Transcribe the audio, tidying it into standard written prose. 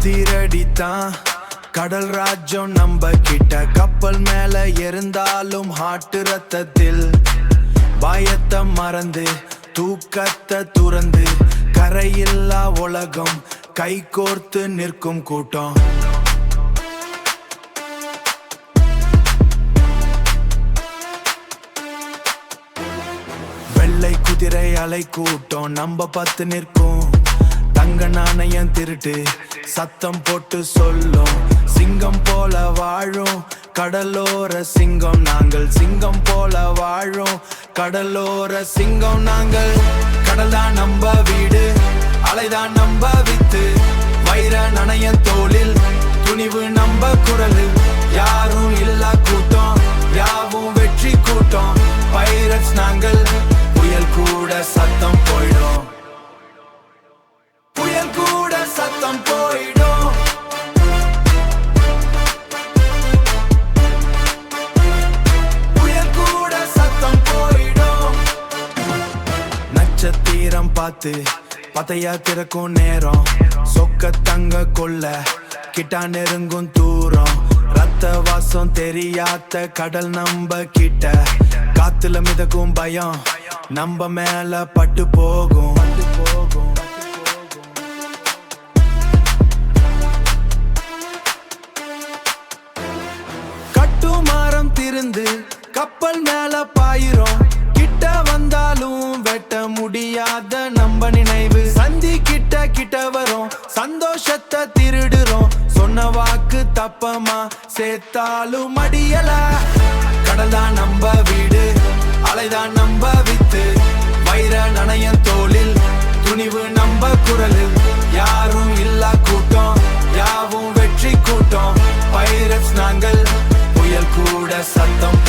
அதிரடித்தான் கடல் ராஜ்யம் நம்ப கிட்ட. கப்பல் மேல இருந்தாலும் ஹாட்டு ரத்தத்தில் பயத்தை மறந்து தூக்கத்தை துறந்து கரையில்லா உலகம் கை கோர்த்து நிற்கும் கூட்டம். வெள்ளை குதிரை அலை கூட்டம் நம்ப பத்து நிற்கும். தங்க நாணயம் திருட்டு சத்தம் போட்டு சொல்லும். சிங்கம் போல வாழும் கடலோர சிங்கம் நாங்கள். சிங்கம் போல வாழும் கடலோர சிங்கம் நாங்கள். கடல் தான் நம்ப வீடு, அலைதான் நம்ப வித்து. வைர நனைய தோளில் துணிவு நம்ப குரல். யாரும் இல்லா கூட்டம், யாவும் வெற்றி கூட்டம். பைரட்ஸ் நாங்கள், புயல் கூட சத்தம் போயிடும். புயல் கூட சத்தம் போயிடும். புயல் கூட சத்தம் போயிடும். நட்சத்திரம் பார்த்து பதையா திறக்கும் நேரம். சொக்க தங்க கொள்ள கிட்டா நெருங்கும் தூரம். ரத்த வாசம் தெரியாத கடல் நம்ப கிட்ட. காத்துல மிதக்கும் பயம் நம்ப மேல பட்டு போகும். கட்டுமாரம் திருந்து கப்பல் மேல பாயிரும். கிட்ட வந்தாலும் வெட்ட முடியாத நம்ப நினைவு. சந்தி கிட்ட கிட்ட வரும், சந்தோஷத்தை திருடுறோம். சொன்ன வாக்கு தப்பமா சேர்த்தாலும் அடியல. கடல் தான் நம்ப வீடு, அலைதான் நம்ப வித்து. வைர நனைய தோளில் துணிவு நம்ப குரல். யாரும் இல்லா கூட்டம், யாவும் வெற்றி கூட்டம். பைரட்ஸ் நாங்கள், புயல் கூட சத்தம்